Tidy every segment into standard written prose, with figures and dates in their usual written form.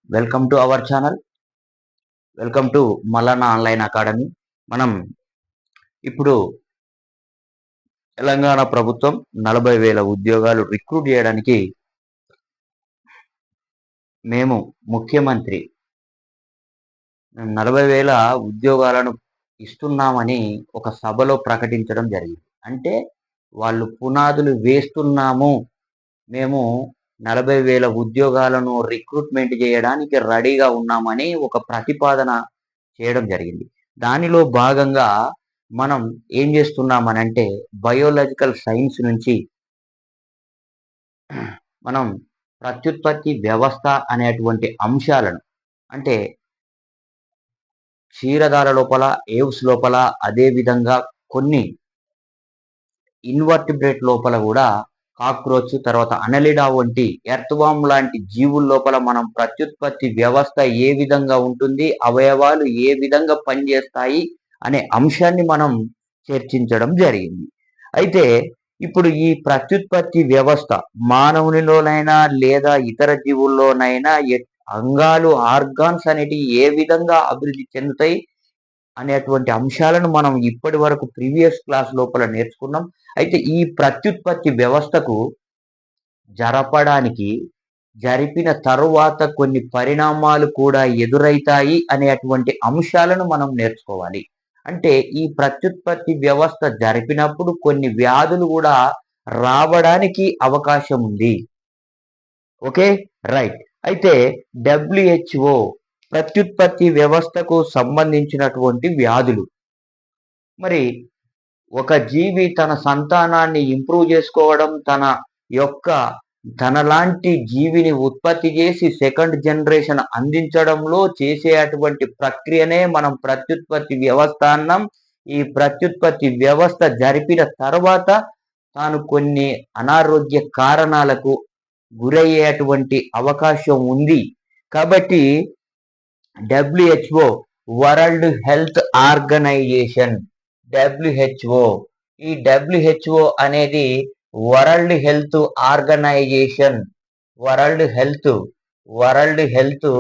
Welcome to our channel. Welcome to Mallanna online academy. మనం ఇప్పుడు తెలంగాణ ప్రభుత్వం 40,000 ఉద్యోగాలు రిక్రూట్ చేయడానికి మేము ముఖ్యమంత్రి 40,000 ఉద్యోగాలను ఇస్తున్నామని ఒక సభలో ప్రకటించడం జరిగింది. అంటే వాళ్ళు పునాదులు వేస్తున్నాము, మేము 40,000 ఉద్యోగాలను రిక్రూట్మెంట్ చేయడానికి రెడీగా ఉన్నామని ఒక ప్రతిపాదన చేయడం జరిగింది. దానిలో భాగంగా మనం ఏం చేస్తున్నామనంటే బయోలాజికల్ సైన్స్ నుంచి మనం ప్రత్యుత్పత్తి వ్యవస్థ అనేటువంటి అంశాలను, అంటే క్షీరదాల లోపల, ఏవ్స్ లోపల, అదే విధంగా కొన్ని ఇన్వర్టిబ్రేట్ లోపల కూడా కాక్రోచ్, తర్వాత అనలిడా వంటి ఎర్త్వామ్ లాంటి జీవుల లోపల మనం ప్రత్యుత్పత్తి వ్యవస్థ ఏ విధంగా ఉంటుంది, అవయవాలు ఏ విధంగా పనిచేస్తాయి అనే అంశాన్ని మనం చర్చించడం జరిగింది. అయితే ఇప్పుడు ఈ ప్రత్యుత్పత్తి వ్యవస్థ మానవునిలోనైనా లేదా ఇతర జీవుల్లోనైనా అంగాలు, ఆర్గాన్స్ అనేటివి ఏ విధంగా అభివృద్ధి చెందుతాయి అనేటువంటి అంశాలను మనం ఇప్పటి వరకు ప్రీవియస్ క్లాస్ లోపల నేర్చుకున్నాం. అయితే ఈ ప్రత్యుత్పత్తి వ్యవస్థకు జరిపిన తరువాత కొన్ని పరిణామాలు కూడా ఎదురైతాయి అనేటువంటి అంశాలను మనం నేర్చుకోవాలి. అంటే ఈ ప్రత్యుత్పత్తి వ్యవస్థ జరిపినప్పుడు కొన్ని వ్యాధులు కూడా రావడానికి అవకాశం ఉంది. Okay, right. అయితే WHO ప్రత్యుత్పత్తి వ్యవస్థకు సంబంధించినటువంటి వ్యాధులు, మరి ఒక జీవి తన సంతానాన్ని ఇంప్రూవ్ చేసుకోవడం, తనలాంటి జీవిని ఉత్పత్తి చేసి సెకండ్ జనరేషన్ అందించడంలో చేసేటువంటి ప్రక్రియనే మనం ప్రత్యుత్పత్తి వ్యవస్థ అన్నాం. ఈ ప్రత్యుత్పత్తి వ్యవస్థ జరిపిన తర్వాత తాను కొన్ని అనారోగ్య కారణాలకు గురయ్యేటువంటి అవకాశం ఉంది. కాబట్టి WHO, world health organisation, WHO, ఈ WHO అనేది world health organisation, world health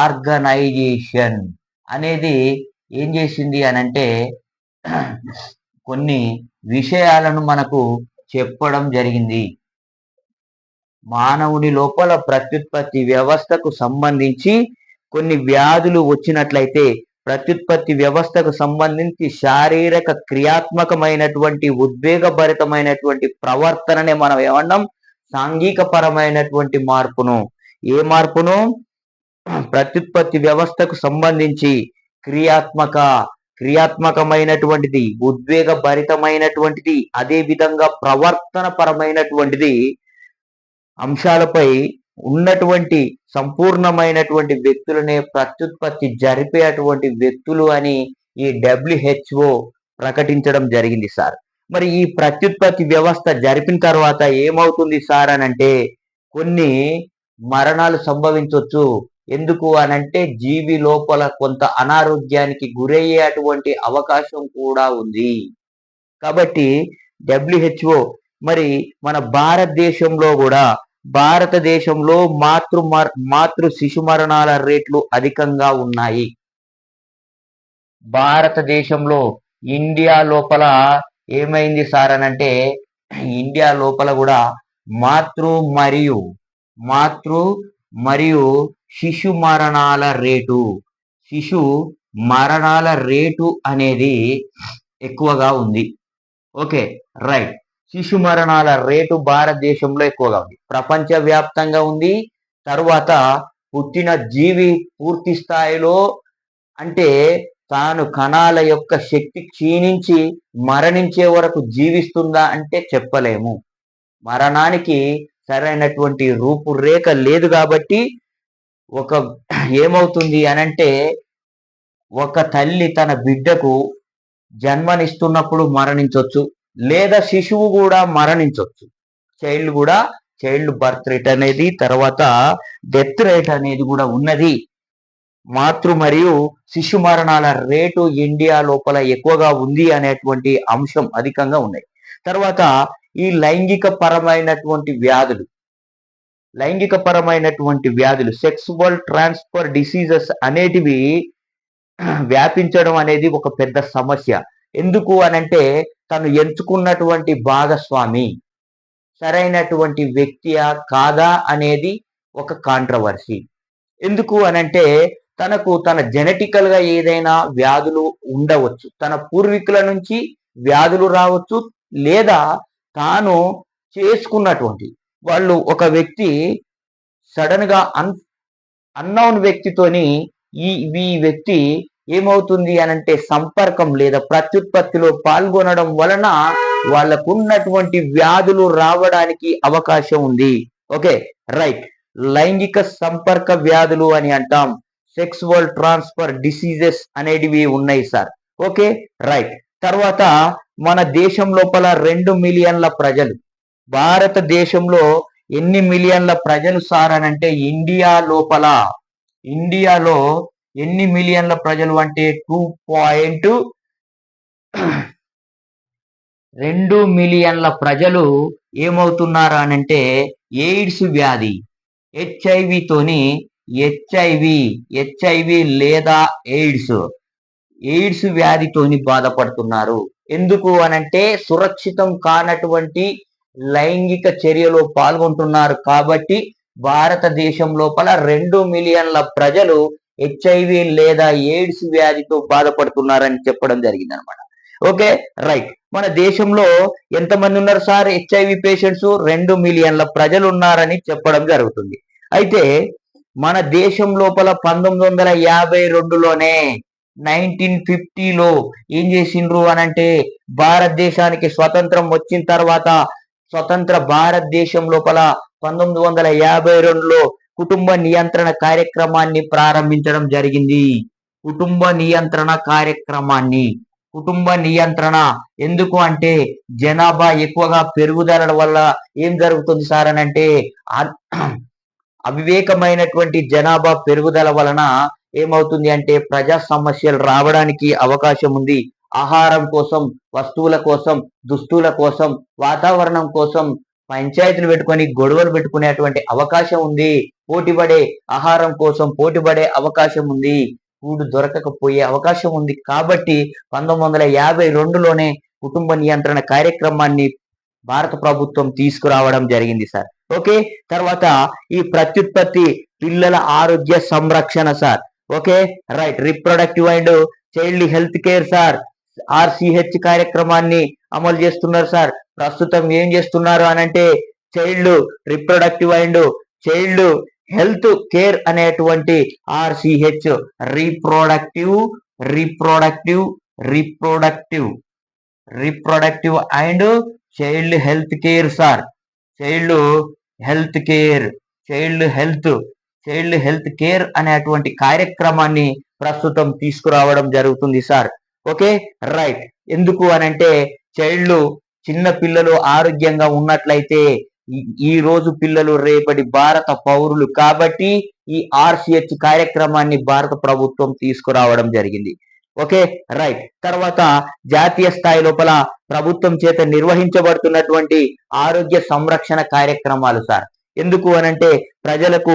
organisation అనేది ఏం చేసింది అనంటే కొన్ని విషయాలను మనకు చెప్పడం జరిగింది. మానవుని లోపల ప్రత్యుత్పత్తి వ్యవస్థకు సంబంధించి కొన్ని వ్యాధులు వచ్చినట్లయితే ప్రత్యుత్పత్తి వ్యవస్థకు సంబంధించి శారీరక క్రియాత్మకమైనటువంటి ఉద్వేగభరితమైనటువంటి ప్రవర్తననే మనం ఏమన్నాం, సాంఘిక పరమైనటువంటి మార్పును. ఏ మార్పును? ప్రత్యుత్పత్తి వ్యవస్థకు సంబంధించి క్రియాత్మకమైనటువంటిది, ఉద్వేగభరితమైనటువంటిది, అదే విధంగా ప్రవర్తన పరమైనటువంటిది అంశాలపై ఉన్నటువంటి సంపూర్ణమైనటువంటి వ్యక్తులనే ప్రత్యుత్పత్తి జరిపేటువంటి వ్యక్తులు అని ఈ WHO ప్రకటించడం జరిగింది సార్. మరి ఈ ప్రత్యుత్పత్తి వ్యవస్థ జరిపిన తర్వాత ఏమవుతుంది సార్ అనంటే కొన్ని మరణాలు సంభవించవచ్చు. ఎందుకు అనంటే జీవి లోపల కొంత అనారోగ్యానికి గురయ్యేటువంటి అవకాశం కూడా ఉంది. కాబట్టి WHO మరి మన భారతదేశంలో మాతృ శిశు మరణాల రేట్లు అధికంగా ఉన్నాయి. భారతదేశంలో ఇండియా లోపల ఏమైంది సార్ అనంటే ఇండియా లోపల కూడా మాతృ మరియు శిశు మరణాల రేటు అనేది ఎక్కువగా ఉంది. Okay, right. శిశు మరణాల రేటు భారతదేశంలో ఎక్కువగా ఉంది, ప్రపంచవ్యాప్తంగా ఉంది. తరువాత పుట్టిన జీవి పూర్తి స్థాయిలో, అంటే తాను కణాల యొక్క శక్తి క్షీణించి మరణించే వరకు జీవిస్తుందా అంటే చెప్పలేము. మరణానికి సరైనటువంటి రూపురేఖ లేదు. కాబట్టి ఏమవుతుంది అనంటే ఒక తల్లి తన బిడ్డకు జన్మనిస్తున్నప్పుడు మరణించవచ్చు, లేదా శిశువు కూడా మరణించవచ్చు. చైల్డ్ బర్త్ రేట్ అనేది, తర్వాత డెత్ రేట్ అనేది కూడా ఉన్నది. మాతృ మరియు శిశు మరణాల రేటు ఇండియా లోపల ఎక్కువగా ఉంది అనేటువంటి అంశం అధికంగా ఉన్నాయి. తర్వాత ఈ లైంగిక పరమైనటువంటి వ్యాధులు, లైంగిక పరమైనటువంటి వ్యాధులు, సెక్సువల్ ట్రాన్స్ఫర్ డిసీజెస్ అనేటివి వ్యాపించడం అనేది ఒక పెద్ద సమస్య. ఎందుకు అనంటే తను ఎంచుకున్నటువంటి భాగస్వామి సరైనటువంటి వ్యక్తియా కాదా అనేది ఒక కాంట్రవర్సీ. ఎందుకు అనంటే తన జెనెటికల్ గా ఏదైనా వ్యాధులు ఉండవచ్చు, తన పూర్వీకుల నుంచి వ్యాధులు రావచ్చు, లేదా తాను చేసుకున్నటువంటి వాళ్ళు ఒక వ్యక్తి సడన్ గా అన్నౌన్ వ్యక్తితోని ఈ వ్యక్తి ఏమవుతుంది అనంటే సంపర్కం లేదా ప్రత్యుత్పత్తిలో పాల్గొనడం వలన వాళ్ళకున్నటువంటి వ్యాధులు రావడానికి అవకాశం ఉంది. Okay, right. లైంగిక సంపర్క వ్యాధులు అని అంటాం, సెక్సువల్ ట్రాన్స్ఫర్ డిసీజెస్ అనేటివి ఉన్నాయి సార్. Okay, right. తర్వాత మన దేశం లోపల 2 మిలియన్ల ప్రజలు, భారతదేశంలో ఎన్ని మిలియన్ల ప్రజలు సార్ అనంటే ఇండియాలో ఎన్ని మిలియన్ల ప్రజలు అంటే 2 మిలియన్ల ప్రజలు ఏమవుతున్నారు అనంటే ఎయిడ్స్ వ్యాధి, హెచ్ఐవి లేదా ఎయిడ్స్ వ్యాధితోని బాధపడుతున్నారు. ఎందుకు అనంటే సురక్షితం కానటువంటి లైంగిక చర్యలో పాల్గొంటున్నారు కాబట్టి భారతదేశం లోపల 2 మిలియన్ల ప్రజలు హెచ్ఐవి లేదా ఎయిడ్స్ వ్యాధితో బాధపడుతున్నారని చెప్పడం జరిగింది అనమాట. Okay, right. మన దేశంలో ఎంతమంది ఉన్నారు సార్ హెచ్ఐవి పేషెంట్స్? 2 మిలియన్ల ప్రజలు ఉన్నారని చెప్పడం జరుగుతుంది. అయితే మన దేశం లోపల 1952లోనే 1950లో ఏం చేసిండ్రు అనంటే భారతదేశానికి స్వతంత్రం వచ్చిన తర్వాత స్వతంత్ర భారతదేశం లోపల 1952లో కుటుంబ నియంత్రణ కార్యక్రమాన్ని ప్రారంభించడం జరిగింది. కుటుంబ నియంత్రణ ఎందుకు అంటే జనాభా ఎక్కువగా పెరుగుదల వల్ల ఏం జరుగుతుంది సార్ అనంటే అవివేకమైనటువంటి జనాభా పెరుగుదల వలన ఏమవుతుంది అంటే ప్రజా సమస్యలు రావడానికి అవకాశం ఉంది. ఆహారం కోసం, వస్తువుల కోసం, దుస్తుల కోసం, వాతావరణం కోసం పంచాయతీలు పెట్టుకొని గొడవలు పెట్టుకునేటువంటి అవకాశం ఉంది. పోటీపడే ఆహారం కోసం పోటీపడే అవకాశం ఉంది. ఫుడ్ దొరకకపోయే అవకాశం ఉంది. కాబట్టి 1952లోనే కుటుంబ నియంత్రణ కార్యక్రమాన్ని భారత ప్రభుత్వం తీసుకురావడం జరిగింది సార్. ఓకే, తర్వాత ఈ ప్రత్యుత్పత్తి పిల్లల ఆరోగ్య సంరక్షణ sir. Okay, right. Reproductive and child health care sir, RCH కార్యక్రమాన్ని అమలు చేస్తున్నారు సార్. ప్రస్తుతం ఏం చేస్తున్నారు అనంటే child reproductive and child health care అనేటువంటి RCH, reproductive and child health care sir. Child health care అనేటువంటి కార్యక్రమాన్ని ప్రస్తుతం తీసుకురావడం జరుగుతుంది సార్. Okay, right. ఎందుకు అనంటే చిన్న పిల్లలు ఆరోగ్యంగా ఉన్నట్లయితే ఈ రోజు పిల్లలు రేపటి భారత పౌరులు. కాబట్టి ఈ ఆర్సిహెచ్ కార్యక్రమాన్ని భారత ప్రభుత్వం తీసుకురావడం జరిగింది. Okay, right. తర్వాత జాతీయ స్థాయి లోపల ప్రభుత్వం చేత నిర్వహించబడుతున్నటువంటి ఆరోగ్య సంరక్షణ కార్యక్రమాలు సార్. ఎందుకు అనంటే ప్రజలకు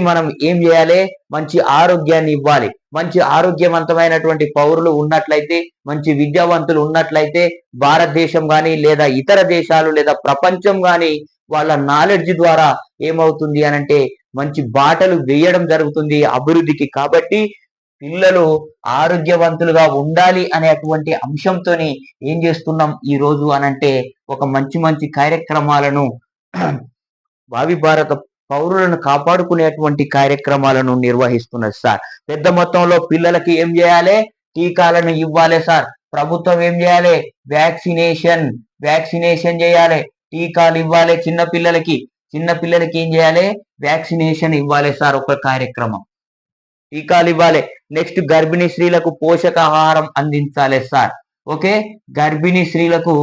మనం ఏం చేయాలి, మంచి ఆరోగ్యాన్ని ఇవ్వాలి. మంచి ఆరోగ్యవంతమైనటువంటి పౌరులు ఉన్నట్లయితే, మంచి విద్యావంతులు ఉన్నట్లయితే భారతదేశం కానీ లేదా ఇతర దేశాలు లేదా ప్రపంచం కానీ వాళ్ళ నాలెడ్జ్ ద్వారా ఏమవుతుంది అనంటే మంచి బాటలు వేయడం జరుగుతుంది అభివృద్ధికి. కాబట్టి పిల్లలు ఆరోగ్యవంతులుగా ఉండాలి అనేటువంటి అంశంతో ఏం చేస్తున్నాం ఈ రోజు అనంటే ఒక మంచి కార్యక్రమాలను భావి భారత పౌరులను కాపాడుకునేటువంటి కార్యక్రమాలను నిర్వహిస్తున్నారు సార్. పెద్ద మొత్తంలో పిల్లలకి ఏం చేయాలి, టీకాలను ఇవ్వాలి సార్. ప్రభుత్వం ఏం చేయాలి, వ్యాక్సినేషన్ చేయాలి, టీకాలు ఇవ్వాలి. చిన్నపిల్లలకి ఏం చేయాలి, వ్యాక్సినేషన్ ఇవ్వాలి సార్. ఒక కార్యక్రమం, టీకాలు ఇవ్వాలి. నెక్స్ట్ గర్భిణీ స్త్రీలకు పోషకాహారం అందించాలి సార్. ఓకే, గర్భిణీ స్త్రీలకు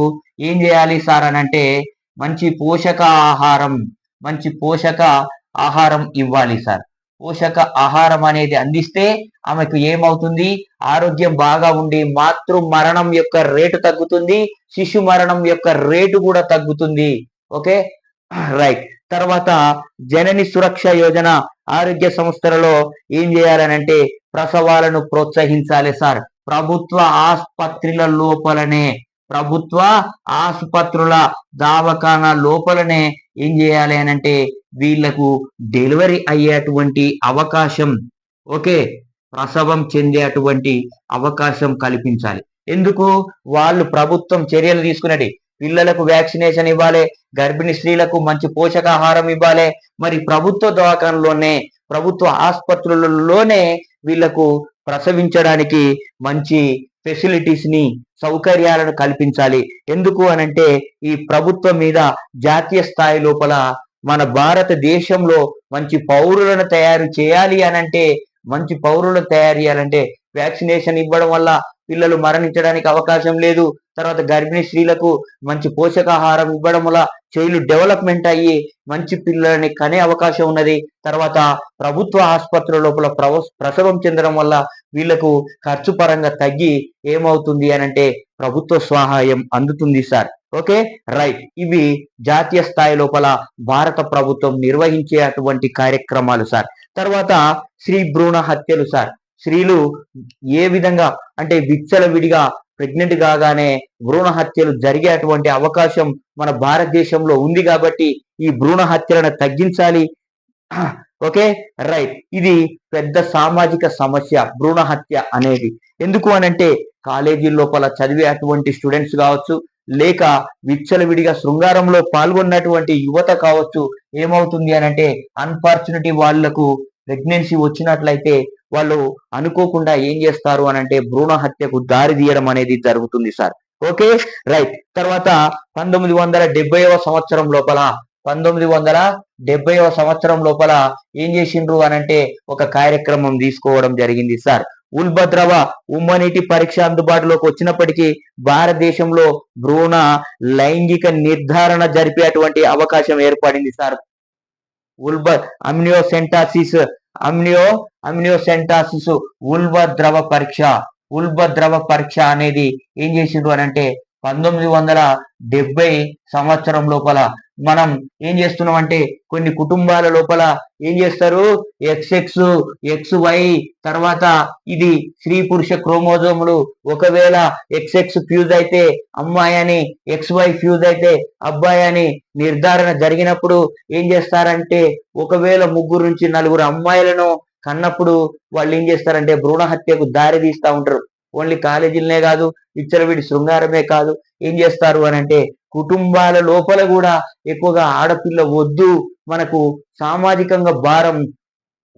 ఏం చేయాలి సార్ అనంటే మంచి పోషక ఆహారం ఇవ్వాలి సార్. పోషక ఆహారం అనేది అందిస్తే ఆమెకు ఏమవుతుంది, ఆరోగ్యం బాగా ఉండి మాతృ మరణం యొక్క రేటు తగ్గుతుంది, శిశు మరణం యొక్క రేటు కూడా తగ్గుతుంది. Okay, right. తర్వాత జనని సురక్ష యోజన ఆరోగ్య సంస్థలలో ఏం చేయాలనంటే ప్రసవాలను ప్రోత్సహించాలి సార్. ప్రభుత్వ ఆసుపత్రుల లోపలనే ప్రభుత్వ ఆసుపత్రుల దవాఖానా లోపలనే ఏం చేయాలి అనంటే వీళ్లకు డెలివరీ అయ్యేటువంటి అవకాశం, ఓకే, ప్రసవం చెందేటువంటి అవకాశం కల్పించాలి. ఎందుకు? వాళ్ళు ప్రభుత్వం చర్యలు తీసుకునేది పిల్లలకు వ్యాక్సినేషన్ ఇవ్వాలి, గర్భిణీ స్త్రీలకు మంచి పోషకాహారం ఇవ్వాలి. మరి ప్రభుత్వ దవాఖానలోనే ప్రభుత్వ ఆసుపత్రులలోనే వీళ్లకు ప్రసవించడానికి మంచి ఫెసిలిటీస్ ని సౌకర్యాలను కల్పించాలి. ఎందుకు అనంటే ఈ ప్రభుత్వం మీద జాతీయ స్థాయి లోపల మన భారతదేశంలో మంచి పౌరులను తయారు చేయాలి అనంటే మంచి పౌరులను తయారు చేయాలంటే వ్యాక్సినేషన్ ఇవ్వడం వల్ల పిల్లలు మరణించడానికి అవకాశం లేదు. తర్వాత గర్భిణీ స్త్రీలకు మంచి పోషకాహారం ఇవ్వడం వల్ల చైల్డ్ డెవలప్మెంట్ అయ్యి మంచి పిల్లలని కనే అవకాశం ఉన్నది. తర్వాత ప్రభుత్వ ఆసుపత్రుల లోపల ప్రసవం చెందడం వల్ల వీళ్లకు ఖర్చు పరంగా తగ్గి ఏమవుతుంది అనంటే ప్రభుత్వ సహాయం అందుతుంది సార్. Okay, right. ఇవి జాతీయ స్థాయి లోపల భారత ప్రభుత్వం నిర్వహించే అటువంటి కార్యక్రమాలు సార్. తర్వాత స్త్రీ భ్రూణ హత్యలు సార్. స్త్రీలు ఏ విధంగా అంటే విచ్చలవిడిగా ప్రెగ్నెంట్ కాగానే భ్రూణ హత్యలు జరిగేటువంటి అవకాశం మన భారతదేశంలో ఉంది కాబట్టి ఈ భ్రూణ హత్యలను తగ్గించాలి. Okay, right. ఇది పెద్ద సామాజిక సమస్య భ్రూణ హత్య అనేది. ఎందుకు అనంటే కాలేజీ లోపల చదివే అటువంటి స్టూడెంట్స్ కావచ్చు, లేక విచ్చలవిడిగా శృంగారంలో పాల్గొన్నటువంటి యువత కావచ్చు, ఏమవుతుంది అనంటే అన్ఫార్చునేట్లీ వాళ్లకు ప్రెగ్నెన్సీ వచ్చినట్లయితే వాళ్ళు అనుకోకుండా ఏం చేస్తారు అనంటే భ్రూణ హత్యకు దారి తీయడం అనేది జరుగుతుంది సార్. Okay, right. తర్వాత 1970వ సంవత్సరం లోపల 1970వ సంవత్సరం లోపల ఏం చేసిండ్రు అనంటే ఒక కార్యక్రమం తీసుకోవడం జరిగింది సార్. ఉల్బద్రవ ఉమ్మనీటి పరీక్ష అందుబాటులోకి వచ్చినప్పటికీ భారతదేశంలో భ్రూణ లైంగిక నిర్ధారణ జరిపేటువంటి అవకాశం ఏర్పడింది సార్. అమ్నియోసెంటాసిస్ ఉల్బద్రవ పరీక్ష అనేది ఏం చేసిండ్రు అనంటే 1970 సంవత్సరం లోపల మనం ఏం చేస్తున్నాం అంటే కొన్ని కుటుంబాల లోపల ఏం చేస్తారు, XXY తర్వాత ఇది స్త్రీ పురుష క్రోమోజోములు, ఒకవేళ XX ఫ్యూజ్ అయితే అమ్మాయి అని, XY ఫ్యూజ్ అయితే అబ్బాయి అని నిర్ధారణ జరిగినప్పుడు ఏం చేస్తారంటే ఒకవేళ 3 నుంచి 4 అమ్మాయిలను కన్నప్పుడు వాళ్ళు ఏం చేస్తారంటే భ్రూణ హత్యకు దారి తీస్తూ ఉంటారు. ఓన్లీ కాలేజీలనే కాదు, విచ్చలవిడి శృంగారమే కాదు, ఏం చేస్తారు అనంటే కుటుంబాల లోపల కూడా ఎక్కువగా ఆడపిల్ల వద్దు, మనకు సామాజికంగా భారం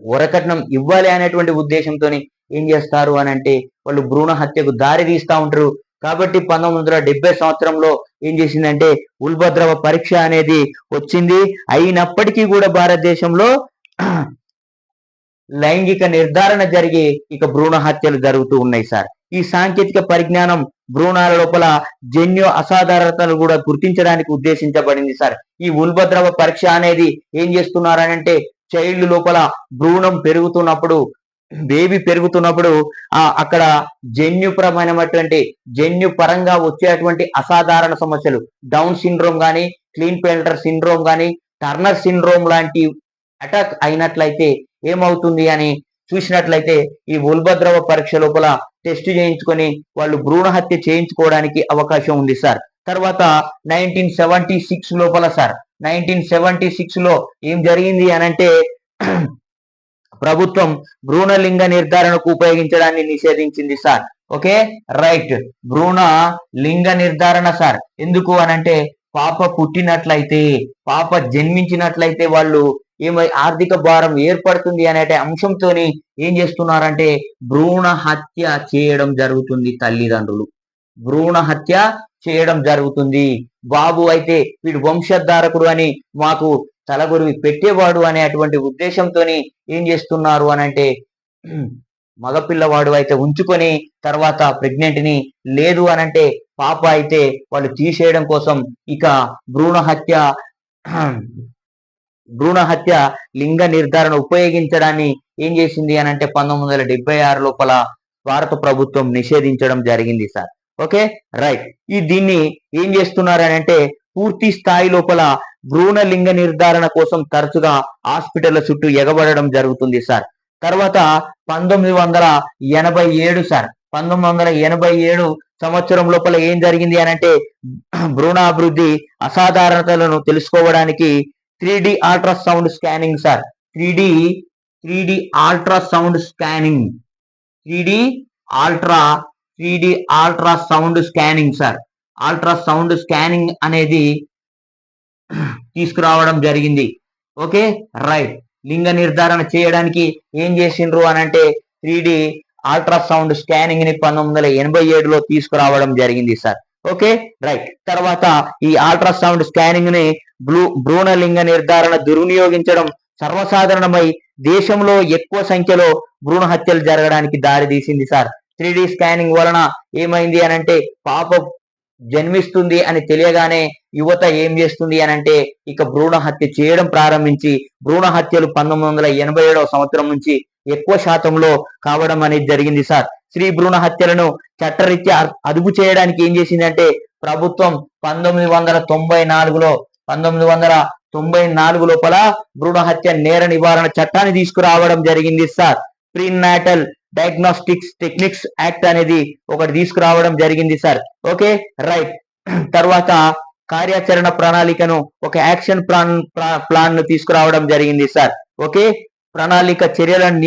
వరకట్నం ఇవ్వాలి అనేటువంటి ఉద్దేశంతో ఏం చేస్తారు అనంటే వాళ్ళు భ్రూణ హత్యకు దారి తీస్తూ ఉంటారు. కాబట్టి 1970 సంవత్సరంలో ఏం చేసిందంటే ఉల్బద్రవ పరీక్ష అనేది వచ్చింది. అయినప్పటికీ కూడా భారతదేశంలో లైంగిక నిర్ధారణ జరిగి ఇక భ్రూణ హత్యలు జరుగుతూ ఉన్నాయి సార్. ఈ సాంకేతిక పరిజ్ఞానం భ్రూణాల లోపల జన్యు అసాధారణతలు కూడా గుర్తించడానికి ఉద్దేశించబడింది సార్. ఈ ఉల్బద్రవ పరీక్ష అనేది ఏం చేస్తున్నారనంటే చైల్డ్ లోపల భ్రూణం పెరుగుతున్నప్పుడు, బేబీ పెరుగుతున్నప్పుడు అక్కడ జన్యు పరంగా వచ్చేటువంటి అసాధారణ సమస్యలు, డౌన్ సిండ్రోమ్ కానీ, క్లీన్ పెల్టర్ సిండ్రోమ్ కానీ, టర్నర్ సిండ్రోమ్ లాంటి అటాక్ అయినట్లయితే ఏమవుతుంది అని చూసినట్లయితే ఈ ఉల్బద్రవ పరీక్ష లోపల టెస్ట్ చేయించుకొని వాళ్ళు భ్రూణ హత్య చేయించుకోవడానికి అవకాశం ఉంది సార్. తర్వాత 1976 లోపల సార్ 1976 లో ఏం జరిగింది అనంటే ప్రభుత్వం భ్రూణ లింగ నిర్ధారణకు ఉపయోగించడాన్ని నిషేధించింది సార్. Okay, right. భ్రూణ లింగ నిర్ధారణ సార్ ఎందుకు అనంటే పాప పుట్టినట్లయితే, పాప జన్మించినట్లయితే వాళ్ళు ఆర్థిక భారం ఏర్పడుతుంది అనే అంశంతో ఏం చేస్తున్నారంటే భ్రూణ హత్య చేయడం జరుగుతుంది. తల్లిదండ్రులు భ్రూణ హత్య చేయడం జరుగుతుంది. బాబు అయితే వీడు వంశధారకుడు అని మాకు తలగొరివి పెట్టేవాడు అనేటువంటి ఉద్దేశంతో ఏం చేస్తున్నారు అనంటే మగపిల్లవాడు అయితే ఉంచుకొని తర్వాత ప్రెగ్నెంట్ ని, లేదు అనంటే పాప అయితే వాళ్ళు తీసేయడం కోసం ఇక భ్రూణ హత్య లింగ నిర్ధారణ ఉపయోగించడాన్ని ఏం చేసింది అనంటే 1976 లోపల భారత ప్రభుత్వం నిషేధించడం జరిగింది సార్. Okay, right. దీన్ని ఏం చేస్తున్నారు అనంటే పూర్తి స్థాయి లోపల భ్రూణ లింగ నిర్ధారణ కోసం తరచుగా హాస్పిటల్ చుట్టూ ఎగబడడం జరుగుతుంది సార్. తర్వాత 1987 సార్. 1987 సంవత్సరం లోపల ఏం జరిగింది అనంటే భ్రూణాభివృద్ధి అసాధారణతలను తెలుసుకోవడానికి 3D ultrasound scanning sir. 3D 3D ultrasound scanning 3D ultra 3D ultrasound scanning sir. Ultrasound scanning అనేది తీసుకురావడం జరిగింది. Okay right. లింగ నిర్ధారణ చేయడానికి ఏం చేసిండ్రు అనంటే 3D అల్ట్రాసౌండ్ స్కానింగ్ ని 1987లో తీసుకురావడం జరిగింది సార్. Okay right. తర్వాత ఈ అల్ట్రాసౌండ్ స్కానింగ్ ని భ్రూణ లింగ నిర్ధారణ దుర్వినియోగించడం సర్వసాధారణమై దేశంలో ఎక్కువ సంఖ్యలో భ్రూణ హత్యలు జరగడానికి దారి తీసింది సార్. 3D స్కానింగ్ వలన ఏమైంది అనంటే పాప జన్మిస్తుంది అని తెలియగానే యువత ఏం చేస్తుంది అనంటే ఇక భ్రూణ హత్య చేయడం ప్రారంభించి భ్రూణ హత్యలు 1987 సంవత్సరం నుంచి ఎక్కువ శాతంలో కావడం అనేది జరిగింది సార్. స్త్రీ భ్రూణ హత్యలను చట్టరీత్యా అదుపు చేయడానికి ఏం చేసిందంటే ప్రభుత్వం 1994 లోపల భ్రూణ హత్య నేర నివారణ చట్టాన్ని తీసుకురావడం జరిగింది sir. Prenatal diagnostics techniques act అనేది ఒకటి తీసుకురావడం జరిగింది సార్. Okay right. తర్వాత కార్యాచరణ ప్రణాళికను ఒక యాక్షన్ ప్లాన్ ను తీసుకురావడం జరిగింది సార్. ఓకే ప్రణాళిక చర్యలను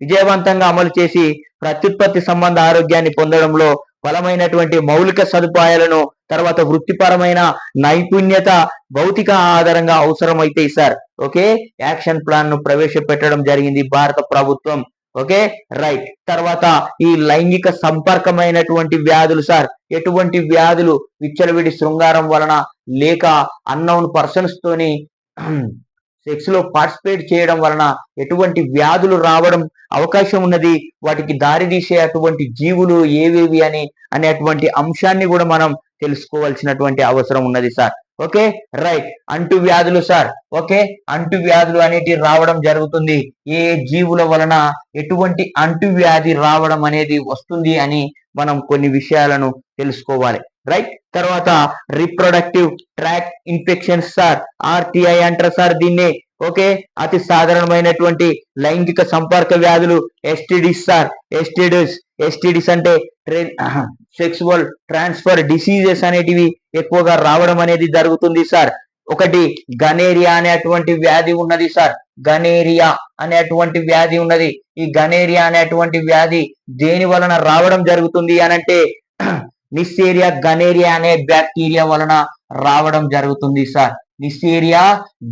విజయవంతంగా అమలు చేసి ప్రత్యుత్పత్తి సంబంధ ఆరోగ్యాన్ని పొందడంలో బలమైనటువంటి మౌలిక సదుపాయాలను తర్వాత వృత్తిపరమైన నైపుణ్యత భౌతిక ఆధారంగా అవసరమైతే సార్. ఓకే యాక్షన్ ప్లాన్ ను ప్రవేశపెట్టడం జరిగింది భారత ప్రభుత్వం. Okay right. తర్వాత ఈ లైంగిక సంపర్కమైనటువంటి వ్యాధులు సార్. ఎటువంటి వ్యాధులు విచ్చలవిడి శృంగారం వలన లేక అన్నోన్ పర్సన్స్ తోని సెక్స్ లో పార్టిసిపేట్ చేయడం వలన ఎటువంటి వ్యాధులు రావడం అవకాశం ఉన్నది, వాటికి దారి తీసే అటువంటి జీవులు ఏవేవి అనేటువంటి అంశాన్ని కూడా మనం తెలుసుకోవాల్సినటువంటి అవసరం ఉన్నది సార్. Okay right. అంటు వ్యాధులు సార్. ఓకే అంటు వ్యాధులు అనేటివి రావడం జరుగుతుంది. ఏ జీవుల వలన ఎటువంటి అంటు వ్యాధి రావడం అనేది వస్తుంది అని మనం కొన్ని విషయాలను తెలుసుకోవాలి. రైట్. తర్వాత reproductive tract infections sir. RTI అంటారు సార్ దీన్ని. ఓకే అతి సాధారణమైనటువంటి లైంగిక సంపర్క వ్యాధులు STDs సార్. STDs అంటే సెక్సువల్ ట్రాన్స్ఫర్ డిసీజెస్ అనేటివి ఎక్కువగా రావడం అనేది జరుగుతుంది సార్. ఒకటి గనేరియా అనేటువంటి వ్యాధి ఉన్నది సార్. గనేరియా అనేటువంటి వ్యాధి ఉన్నది. ఈ గనేరియా అనేటువంటి వ్యాధి దేని వలన రావడం జరుగుతుంది అనంటే నిస్సేరియా గనేరియా అనే బ్యాక్టీరియా వలన రావడం జరుగుతుంది సార్. నిస్సేరియా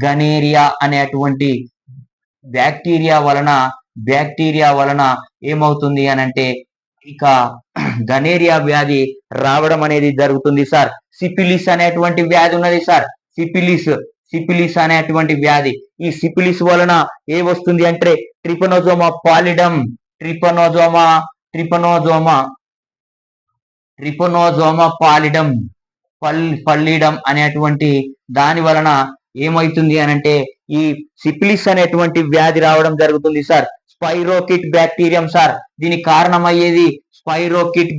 గనేరియా అనేటువంటి బ్యాక్టీరియా వలన ఏమవుతుంది అనంటే ఇక గనేరియా వ్యాధి రావడం అనేది జరుగుతుంది సార్. సిఫిలిస్ అనేటువంటి వ్యాధి ఉన్నది సార్. సిఫిలిస్ అనేటువంటి వ్యాధి. ఈ సిఫిలిస్ వలన ఏ వస్తుంది అంటే ట్రిపనోజోమా పాలిడం అనేటువంటి దాని వలన ఏమైతుంది అనంటే ఈ సిఫిలిస్ అనేటువంటి వ్యాధి రావడం జరుగుతుంది సార్. స్పైరోకిట్ bacterium sir. దీనికి కారణమయ్యేది spirochete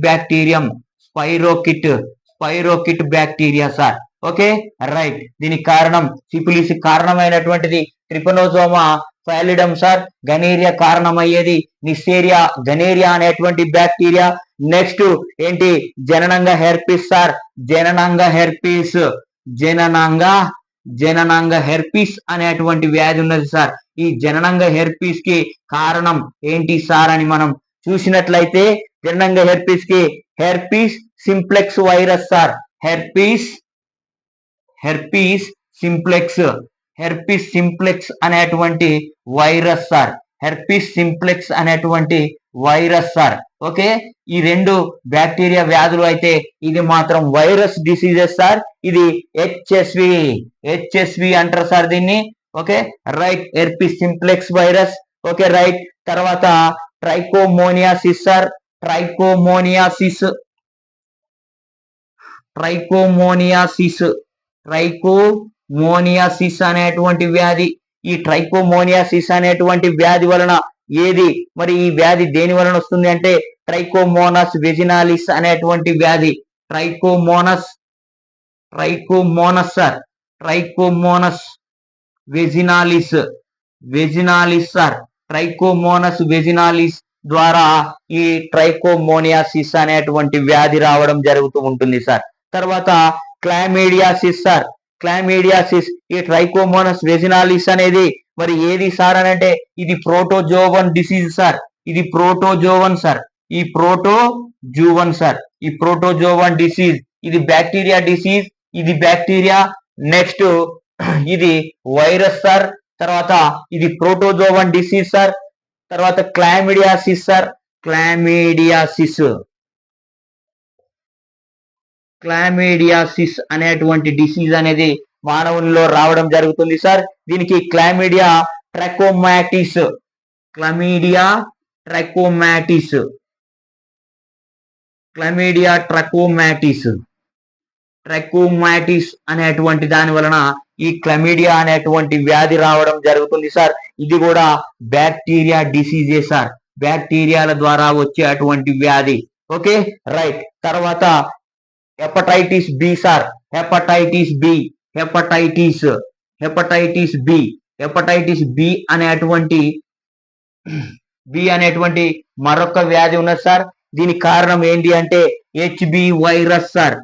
bacteria sir. Okay right. దీనికి కారణం సిఫిలిస్ కారణమైనటువంటిది ట్రిపనోజోమా పాలిడం సార్. గనేరియా కారణమయ్యేది నిస్సేరియా గనేరియా అనేటువంటి బ్యాక్టీరియా. నెక్స్ట్ ఏంటి జననంగ హెర్పిస్ సార్. జననాంగ హెర్పిస్ అనేటువంటి వ్యాధి ఉన్నది సార్. ఈ జననాంగ హెర్పిస్ కి కారణం ఏంటి సార్ అని మనం చూసినట్లయితే జననాంగ హెర్పిస్ కి herpes simplex virus sir. Herpes simplex అనేటువంటి వైరస్ సార్. ఓకే ఈ రెండు బ్యాక్టీరియా వ్యాధులు అయితే ఇది మాత్రం వైరస్ డిసీజెస్ సార్. ఇది హెచ్ఎస్వి అంటారు సార్ దీన్ని. Okay right. Herpes simplex virus. Okay right. తర్వాత ట్రైకోమోనియాసిస్ సార్. ట్రైకోమోనియాసిస్ అనేటువంటి వ్యాధి. ఈ ట్రైకోమోనియాసిస్ అనేటువంటి వ్యాధి వలన మరి ఈ వ్యాధి దేని వలన వస్తుంది అంటే ట్రైకోమోనస్ వెజినాలిస్ అనేటువంటి వ్యాధి. ట్రైకోమోనస్ సార్, ట్రైకోమోనస్ వెజినాలిస్, వెజినాలిస్ సార్, ట్రైకోమోనస్ వెజినాలిస్ ద్వారా ఈ ట్రైకోమోనియాసిస్ అనేటువంటి వ్యాధి రావడం జరుగుతూ ఉంటుంది సార్. తర్వాత క్లామిడియాసిస్ సార్, క్లామిడియాసిస్, ఈ ట్రైకోమోనస్ వెజినాలిస్ అనేది మరి ఏది సార్ అని అంటే ఇది ప్రోటోజోవన్ డిసీజ్ సార్, ఇది ప్రోటోజోవన్ సార్, ఈ ప్రోటోజోవన్ సార్, ఈ ప్రోటోజోవన్ డిసీజ్, ఇది బ్యాక్టీరియా డిసీజ్, ఇది బ్యాక్టీరియా. నెక్స్ట్ ఇది వైరస్ సార్, తర్వాత ఇది ప్రోటోజోవన్ డిసీజ్ సార్, తర్వాత క్లామిడియాసిస్ సార్, క్లామిడియాసిస్, క్లామిడియాసిస్ అనేటువంటి డిసీజ్ అనేది మానవుల్లో రావడం జరుగుతుంది సార్. దీనికి క్లామిడియా ట్రకోమాటిస్, క్లామిడియా ట్రకోమాటిస్, క్లామిడియా ట్రకోమాటిస్, ట్రకోమాటిస్ అనేటువంటి దాని వలన ఈ క్లమీడియా అనేటువంటి వ్యాధి రావడం జరుగుతుంది సార్. ఇది కూడా బ్యాక్టీరియా డిసీజే సార్, బ్యాక్టీరియాల ద్వారా వచ్చేటువంటి వ్యాధి. Okay right. తర్వాత hepatitis B sir, hepatitis B, hepatitis, hepatitis B, hepatitis B అనేటువంటి మరొక వ్యాధి ఉన్నది సార్. దీనికి కారణం ఏంటి అంటే హెచ్బి వైరస్ సార్,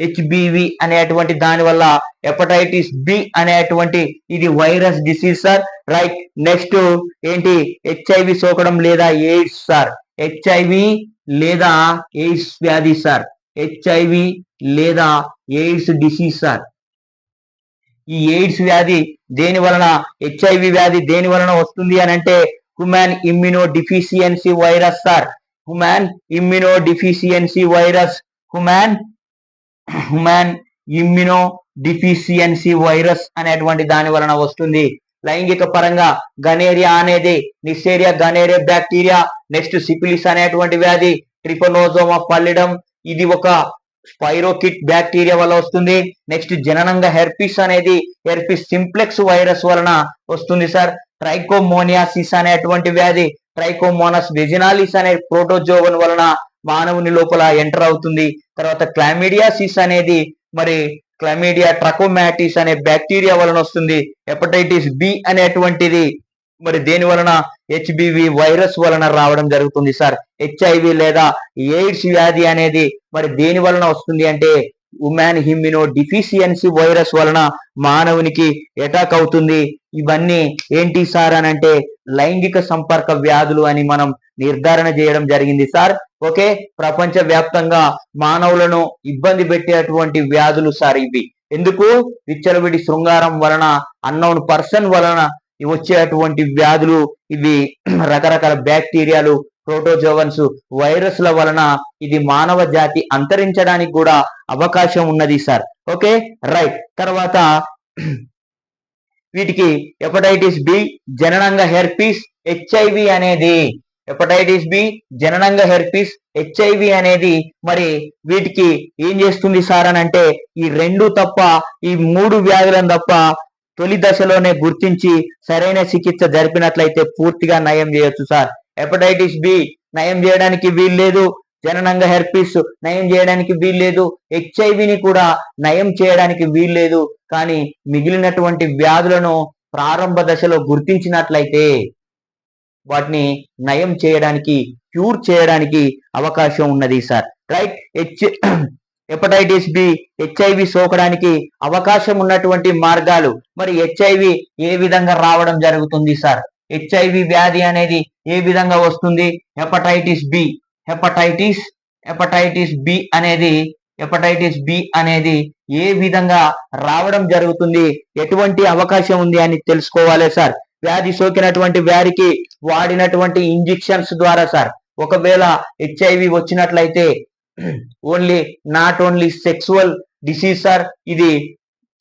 హెచ్బివి అనేటువంటి దాని వల్ల హెపటైటిస్ బి అనేటువంటి ఇది virus disease sir. Right. Next ఏంటి హెచ్ఐవి సోకడం లేదా ఎయిడ్స్ సార్, హెచ్ఐవి లేదా ఎయిడ్స్ వ్యాధి సార్, హెచ్ఐవి లేదా ఎయిడ్స్ డిసీజ్ సార్. ఈ ఎయిడ్స్ వ్యాధి దేని వలన, హెచ్ఐవి వ్యాధి దేని వలన వస్తుంది అని అంటే human immuno deficiency virus sir, human immuno deficiency virus, human immuno deficiency virus అనేటువంటి దాని వలన వస్తుంది. లైంగిక పరంగా గనేరియా అనేది నిస్సేరియా గనేరియా బ్యాక్టీరియా. నెక్స్ట్ సిఫిలిస్ అనేటువంటి వ్యాధి ట్రిపనోజోమా పల్లిడమ్, ఇది ఒక స్పైరోకిట్ బ్యాక్టీరియా వల్ల వస్తుంది. నెక్స్ట్ జననంగా హెర్పిస్ అనేది హెర్పిస్ సింప్లెక్స్ వైరస్ వలన వస్తుంది సార్. ట్రైకోమోనియాసిస్ అనేటువంటి వ్యాధి ట్రైకోమోనస్ వెజినాలిస్ అనే ప్రోటోజోవన్ వలన మానవుని లోపల ఎంటర్ అవుతుంది. తర్వాత క్లామిడియాసిస్ అనేది మరి క్లామిడియా ట్రకోమాటిస్ అనే బ్యాక్టీరియా వలన వస్తుంది. హెపటైటిస్ బి అనేటువంటిది మరి దేని వలన, హెచ్బివి వైరస్ వలన రావడం జరుగుతుంది సార్. హెచ్ఐవి లేదా ఎయిడ్స్ వ్యాధి అనేది మరి దేని వలన వస్తుంది అంటే హ్యూమన్ ఇమ్యూనో డిఫిషియన్సీ వైరస్ వలన మానవునికి అటాక్ అవుతుంది. ఇవన్నీ ఏంటి సార్ అని అంటే లైంగిక సంపర్క వ్యాధులు అని మనం నిర్ధారణ చేయడం జరిగింది సార్. ఓకే, ప్రపంచ వ్యాప్తంగా మానవులను ఇబ్బంది పెట్టేటువంటి వ్యాధులు సార్ ఇవి. ఎందుకు, విచ్చలవిడి శృంగారం వలన, అన్నోన్ పర్సన్ వలన వచ్చేటువంటి వ్యాధులు ఇవి. రకరకాల బ్యాక్టీరియాలు, ప్రోటోజోవన్స్, వైరస్ల వలన ఇది మానవ జాతి అంతరించడానికి కూడా అవకాశం ఉన్నది సార్. Okay right. తర్వాత వీటికి హెపటైటిస్ బి జననంగా హెర్పిస్, హెచ్ఐవి అనేది, హెపటైటిస్ బి జననంగా హెర్పిస్, హెచ్ఐవి అనేది మరి వీటికి ఏం చేస్తుంది సార్ అని అంటే ఈ రెండు తప్ప, ఈ మూడు వ్యాధులను తప్ప తొలి దశలోనే గుర్తించి సరైన చికిత్స జరిపినట్లయితే పూర్తిగా నయం చేయొచ్చు సార్. హెపటైటిస్ బి నయం చేయడానికి వీల్లేదు, జననంగా హెర్పిస్ నయం చేయడానికి వీల్లేదు, హెచ్ఐవిని కూడా నయం చేయడానికి వీల్లేదు. కానీ మిగిలినటువంటి వ్యాధులను ప్రారంభ దశలో గుర్తించినట్లయితే వాటిని నయం చేయడానికి, క్యూర్ చేయడానికి అవకాశం ఉన్నది sir. Right. Hepatitis B HIV సోకడానికి అవకాశం ఉన్నటువంటి మార్గాలు, మరి హెచ్ఐవి ఏ విధంగా రావడం జరుగుతుంది సార్, హెచ్ఐవి వ్యాధి అనేది ఏ విధంగా వస్తుంది, హెపటైటిస్ బి అనేది ఏ విధంగా రావడం జరుగుతుంది, ఎటువంటి అవకాశం ఉంది అని తెలుసుకోవాలి సార్. వ్యాధి సోకినటువంటి వారికి వాడినటువంటి ఇంజెక్షన్స్ ద్వారా సార్, ఒకవేళ హెచ్ఐవి వచ్చినట్లయితే not only sexual disease sir, ఇది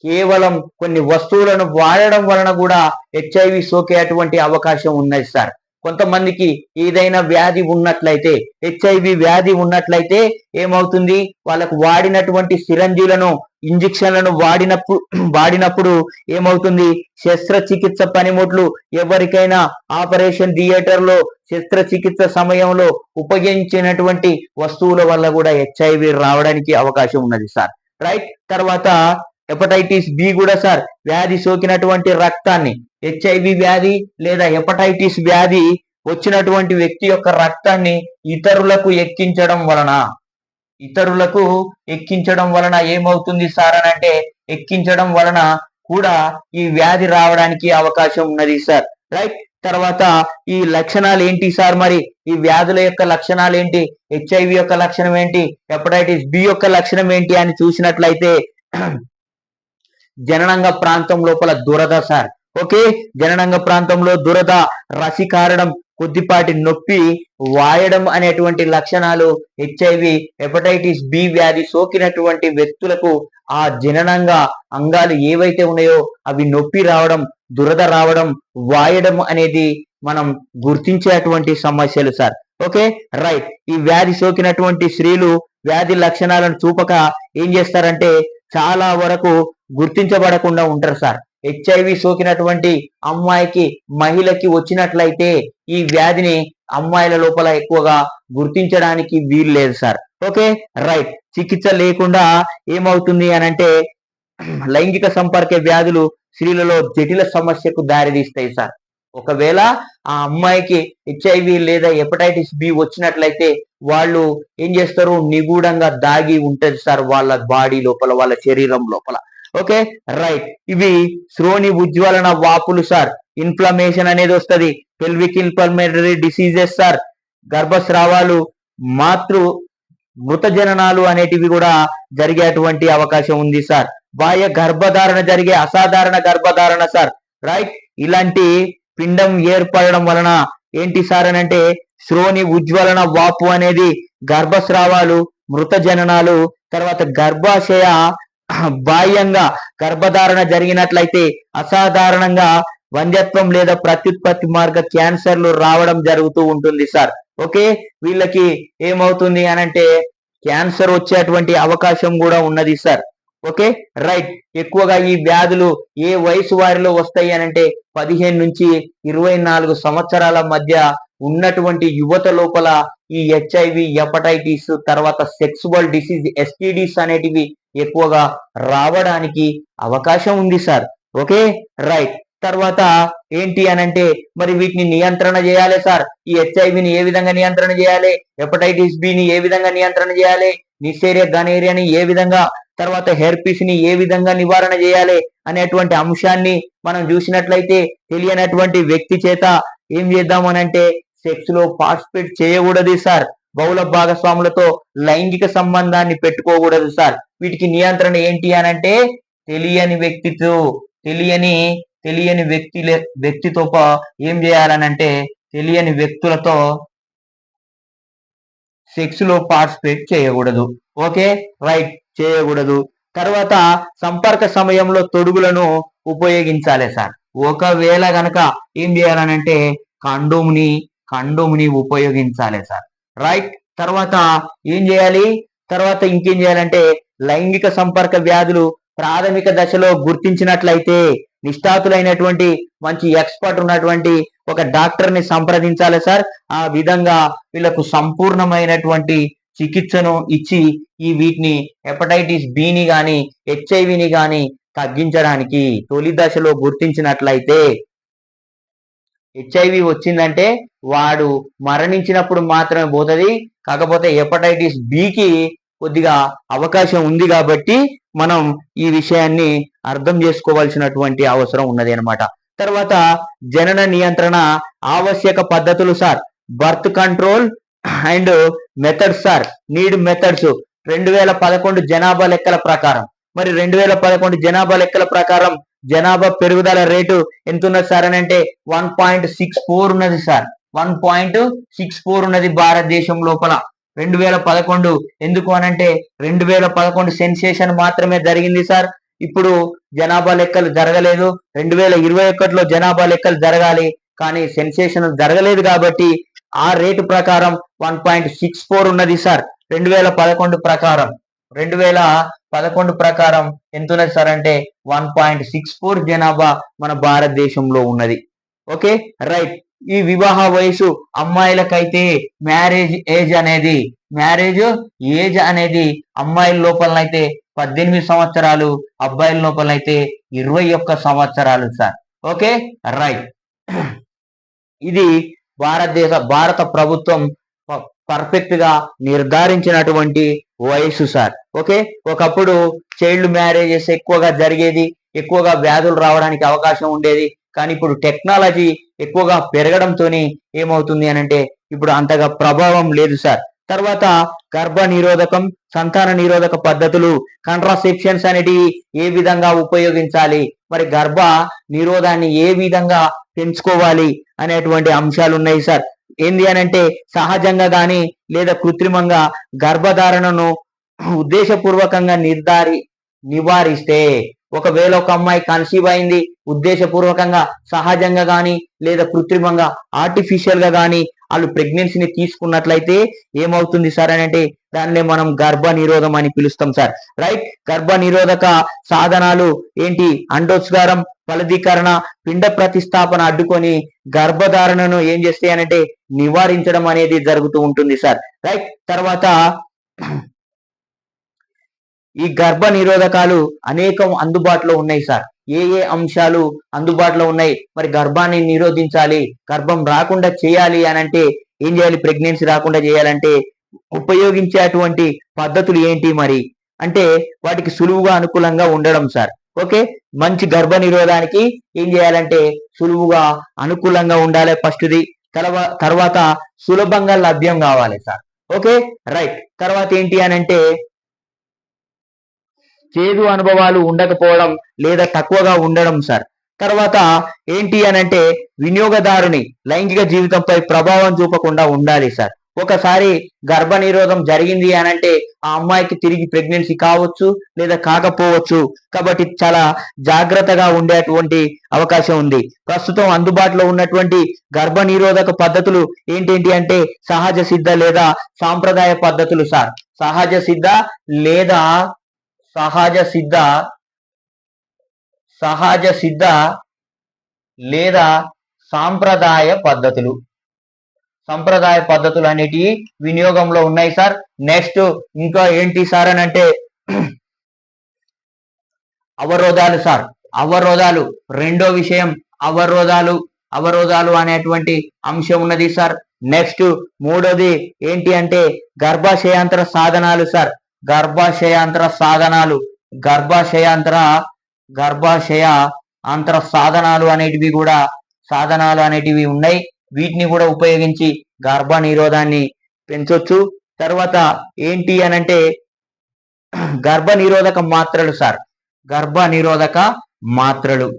కేవలం కొన్ని వస్తువులను వాడడం వలన కూడా హెచ్ఐవి సోకేటువంటి అవకాశం ఉన్నది సార్. కొంతమందికి ఏదైనా వ్యాధి ఉన్నట్లయితే, హెచ్ఐవి వ్యాధి ఉన్నట్లయితే ఏమవుతుంది, వాళ్ళకు వాడినటువంటి సిరంజీలను, ఇంజెక్షన్లను వాడినప్పుడు ఏమవుతుంది, శస్త్రచికిత్స పనిముట్లు, ఎవరికైనా ఆపరేషన్ థియేటర్లో శస్త్రచికిత్స సమయంలో ఉపయోగించినటువంటి వస్తువుల వల్ల కూడా హెచ్ఐవి రావడానికి అవకాశం ఉన్నది సార్. రైట్. తర్వాత హెపటైటిస్ బి కూడా సార్ వ్యాధి సోకినటువంటి రక్తాన్ని, హెచ్ఐవి వ్యాధి లేదా హెపటైటిస్ వ్యాధి వచ్చినటువంటి వ్యక్తి యొక్క రక్తాన్ని ఇతరులకు ఇతరులకు ఎక్కించడం వలన ఏమవుతుంది సార్ అని అంటే, ఎక్కించడం వలన కూడా ఈ వ్యాధి రావడానికి అవకాశం ఉన్నది సార్. రైట్. తర్వాత ఈ లక్షణాలు ఏంటి సార్, మరి ఈ వ్యాధుల యొక్క లక్షణాలు ఏంటి, హెచ్ఐవి యొక్క లక్షణం ఏంటి, హెపటైటిస్ బి యొక్క లక్షణం ఏంటి అని చూసినట్లయితే జననాంగ ప్రాంతం లోపల దురద సార్. ఓకే, జననాంగ ప్రాంతంలో దురద, రసి కారడం, కొద్దిపాటి నొప్పి, వాయడం అనేటువంటి లక్షణాలు హెచ్ఐవి హెపటైటిస్ బి వ్యాధి సోకినటువంటి వ్యక్తులకు ఆ జననాంగ అంగాలు ఏవైతే ఉన్నాయో అవి నొప్పి రావడం, దురద రావడం, వాయడం అనేది మనం గుర్తించేటువంటి సమస్యలు సార్. Okay, right. ఈ వ్యాధి సోకినటువంటి స్త్రీలు వ్యాధి లక్షణాలను చూపక ఏం చేస్తారంటే చాలా వరకు గుర్తించబడకుండా ఉంటారు సార్. హెచ్ఐవి సోకినటువంటి అమ్మాయికి, మహిళకి వచ్చినట్లయితే ఈ వ్యాధిని అమ్మాయిల లోపల ఎక్కువగా గుర్తించడానికి వీలు లేదు సార్. Okay, right. చికిత్స లేకుండా ఏమవుతుంది అనంటే లైంగిక సంపర్క వ్యాధులు స్త్రీలలో జటిల సమస్యకు దారితీస్తాయి సార్. ఒకవేళ ఆ అమ్మాయికి హెచ్ఐవి లేదా హెపటైటిస్ బి వచ్చినట్లయితే వాళ్ళు ఏం చేస్తారు, నిగూఢంగా దాగి ఉంటది సార్ వాళ్ళ బాడీ లోపల, వాళ్ళ శరీరం లోపల. Okay, right. ఇవి శ్రోణి ఉజ్వలన వాపులు సార్, ఇన్ఫ్లమేషన్ అనేది వస్తుంది, పెల్విక్ ఇన్ఫ్లమేటరీ డిసీజెస్ సార్, గర్భస్రావాలు, మృత జననాలు అనేటివి కూడా జరిగేటువంటి అవకాశం ఉంది సార్. బాహ్య గర్భధారణ జరిగే అసాధారణ గర్భధారణ సార్. రైట్. ఇలాంటి పిండం ఏర్పడడం వలన ఏంటి సార్ అని అంటే శ్రోణి ఉజ్వలన వాపు అనేది, గర్భస్రావాలు, మృత జననాలు, తర్వాత గర్భాశయ బాహ్యంగా గర్భధారణ జరిగినట్లయితే అసాధారణంగా వంధ్యత్వం లేదా ప్రత్యుత్పత్తి మార్గ క్యాన్సర్లు రావడం జరుగుతూ ఉంటుంది సార్. ఓకే, వీళ్ళకి ఏమవుతుంది అనంటే క్యాన్సర్ వచ్చేటువంటి అవకాశం కూడా ఉన్నది సార్. Okay, right. ఎక్కువగా ఈ వ్యాధులు ఏ వయసు వారిలో వస్తాయి అనంటే 15 నుంచి 24 సంవత్సరాల మధ్య ఉన్నటువంటి యువత లోపల ఈ హెచ్ఐవి, హెపటైటిస్, తర్వాత సెక్సువల్ డిసీజ్ ఎస్టిడిస్ అనేటివి ఎక్కువగా రావడానికి అవకాశం ఉంది సార్. Okay, right. తర్వాత ఏంటి అనంటే మరి వీటిని నియంత్రణ చేయాలి సార్. ఈ హెచ్ఐవిని ఏ విధంగా నియంత్రణ చేయాలి, హెపటైటిస్ బిని ఏ విధంగా నియంత్రణ చేయాలి, నిసేరియా గనేరియాని ఏ విధంగా, తర్వాత హెర్పిస్ ని ఏ విధంగా నివారణ చేయాలి అనేటువంటి అంశాన్ని మనం చూసినట్లయితే తెలియనటువంటి వ్యక్తి చేత ఏం చేద్దామనంటే సెక్స్ లో పార్టిసిపేట్ చేయకూడదు సార్. బహుళ భాగస్వాములతో లైంగిక సంబంధాన్ని పెట్టుకోకూడదు సార్. వీటికి నియంత్రణ ఏంటి అనంటే తెలియని వ్యక్తితో ఏం చేయాలనంటే తెలియని వ్యక్తులతో సెక్స్ లో పార్టిసిపేట్ చేయకూడదు. ఓకే, రైట్, చేయకూడదు. తర్వాత సంపర్క సమయంలో తొడుగులను ఉపయోగించాలి సార్. ఒకవేళ గనక ఏం చేయాలనంటే కండోమ్ని ఉపయోగించాలి సార్. రైట్. తర్వాత ఏం చేయాలి, తర్వాత ఇంకేం చేయాలంటే లైంగిక సంపర్క వ్యాధులు ప్రాథమిక దశలో గుర్తించినట్లయితే నిష్ఠాతులైనటువంటి మంచి ఎక్స్పర్ట్ ఉన్నటువంటి ఒక డాక్టర్ ని సంప్రదించాలి సార్. ఆ విధంగా వీళ్ళకు సంపూర్ణమైనటువంటి చికిత్సను ఇచ్చి ఈ వీటిని హెపటైటిస్ బిని గాని హెచ్ఐవిని గాని తగ్గించడానికి తొలి దశలో గుర్తించినట్లయితే, హెచ్ఐవి వచ్చిందంటే వాడు మరణించినప్పుడు మాత్రమే పోతుంది, కాకపోతే హెపటైటిస్ బికి కొద్దిగా అవకాశం ఉంది కాబట్టి మనం ఈ విషయాన్ని అర్థం చేసుకోవాల్సినటువంటి అవసరం ఉన్నది అన్నమాట. తర్వాత జనన నియంత్రణ ఆవశ్యక పద్ధతులు sir. Birth control and methods sir. Need methods 2011 జనాభా లెక్కల ప్రకారం, మరి 2011 జనాభా లెక్కల ప్రకారం జనాభా పెరుగుదల రేటు ఎంత ఉన్నది సార్ అని అంటే 1.64 ఉన్నది సార్. 1.64 ఉన్నది భారతదేశం లోపల 2011. ఎందుకు అనంటే 2011 సెన్సేషన్ మాత్రమే జరిగింది సార్. ఇప్పుడు జనాభా లెక్కలు జరగలేదు. 2021లో జనాభా లెక్కలు జరగాలి, కానీ సెన్సేషన్ జరగలేదు కాబట్టి ఆ రేటు ప్రకారం 1.64 ఉన్నది సార్. 2011 ప్రకారం 2011 ప్రకారం ఎంత ఉన్నది సార్ అంటే 1.64 జనాభా మన భారతదేశంలో ఉన్నది. Okay, right. ఈ వివాహ వయసు అమ్మాయిలకైతే మ్యారేజ్ ఏజ్ అనేది అమ్మాయిల లోపలనైతే 18 సంవత్సరాలు, అబ్బాయిల లోపల అయితే 21 సంవత్సరాలు సార్. Okay, right. ఇది భారత ప్రభుత్వం పర్ఫెక్ట్ గా నిర్ధారించినటువంటి వయసు సార్. ఓకే, ఒకప్పుడు చైల్డ్ మ్యారేజెస్ ఎక్కువగా జరిగేది, ఎక్కువగా వ్యాధులు రావడానికి అవకాశం ఉండేది. కానీ ఇప్పుడు టెక్నాలజీ ఎక్కువగా పెరగడంతోని ఏమవుతుంది అని అంటే ఇప్పుడు అంతగా ప్రభావం లేదు సార్. తర్వాత గర్భ నిరోధకం, సంతాన నిరోధక పద్ధతులు, కాంట్రాసెప్షన్స్ అనేటివి ఏ విధంగా ఉపయోగించాలి, మరి గర్భ నిరోధాన్ని ఏ విధంగా పెంచుకోవాలి అనేటువంటి అంశాలు ఉన్నాయి సార్. ఏంది అని అంటే సహజంగా కానీ లేదా కృత్రిమంగా గర్భధారణను ఉద్దేశపూర్వకంగా నివారిస్తే, ఒకవేళ ఒక అమ్మాయి కన్సీవ్ అయింది ఉద్దేశపూర్వకంగా సహజంగా కానీ లేదా కృత్రిమంగా ఆర్టిఫిషియల్ గా కానీ వాళ్ళు ప్రెగ్నెన్సీని తీసుకున్నట్లయితే ఏమవుతుంది సార్ అని అంటే దాన్నే మనం గర్భ నిరోధం అని పిలుస్తాం సార్. రైట్. గర్భ నిరోధక సాధనాలు ఏంటి? అండోత్సర్గం, ఫలదీకరణ, పిండ ప్రతిస్థాపన అడ్డుకొని గర్భధారణను ఏం చేస్తాయనంటే నివారించడం అనేది జరుగుతూ ఉంటుంది సార్. రైట్. తర్వాత ఈ గర్భ నిరోధకాలు అనేకం అందుబాటులో ఉన్నాయి సార్. ఏ ఏ అంశాలు అందుబాటులో ఉన్నాయి? మరి గర్భాన్ని నిరోధించాలి, గర్భం రాకుండా చేయాలి అని అంటే ఏం చేయాలి? ప్రెగ్నెన్సీ రాకుండా చేయాలంటే ఉపయోగించేటువంటి పద్ధతులు ఏంటి మరి అంటే వాటికి సులువుగా అనుకూలంగా ఉండడం సార్. ఓకే, మంచి గర్భ నిరోధానికి ఏం చేయాలంటే సులువుగా అనుకూలంగా ఉండాలి ఫస్ట్ది. తర్వాత సులభంగా లభ్యం కావాలి సార్. Okay, right. తర్వాత ఏంటి అని అంటే చేదు అనుభవాలు ఉండకపోవడం లేదా తక్కువగా ఉండడం సార్. తర్వాత ఏంటి అని అంటే వినియోగదారుని లైంగిక జీవితంపై ప్రభావం చూపకుండా ఉండాలి సార్. ఒకసారి గర్భ నిరోధం జరిగింది అని అంటే ఆ అమ్మాయికి తిరిగి ప్రెగ్నెన్సీ కావచ్చు లేదా కాకపోవచ్చు. కాబట్టి చాలా జాగ్రత్తగా ఉండేటువంటి అవకాశం ఉంది. ప్రస్తుతం అందుబాటులో ఉన్నటువంటి గర్భ నిరోధక పద్ధతులు ఏంటేంటి అంటే సహజ సిద్ధ లేదా సాంప్రదాయ పద్ధతులు సార్. సహజ సిద్ధ లేదా సహజ సిద్ధ లేదా సాంప్రదాయ పద్ధతులు. సంప్రదాయ పద్ధతులు అనేటివి వినియోగంలో ఉన్నాయి సార్. నెక్స్ట్ ఇంకా ఏంటి సార్ అని అంటే అవరోధాలు సార్. అవరోధాలు రెండో విషయం. అవరోధాలు అనేటువంటి అంశం ఉన్నది సార్. నెక్స్ట్ మూడోది ఏంటి అంటే గర్భాశయాంతర సాధనాలు సార్. గర్భాశయాంతర సాధనాలు అనేటివి ఉన్నాయి. వీటిని కూడా ఉపయోగించి గర్భ నిరోధాన్ని పెంచొచ్చు. తర్వాత ఏంటి అనంటే గర్భ నిరోధక మాత్రలు సార్. గర్భ నిరోధక మాత్రలు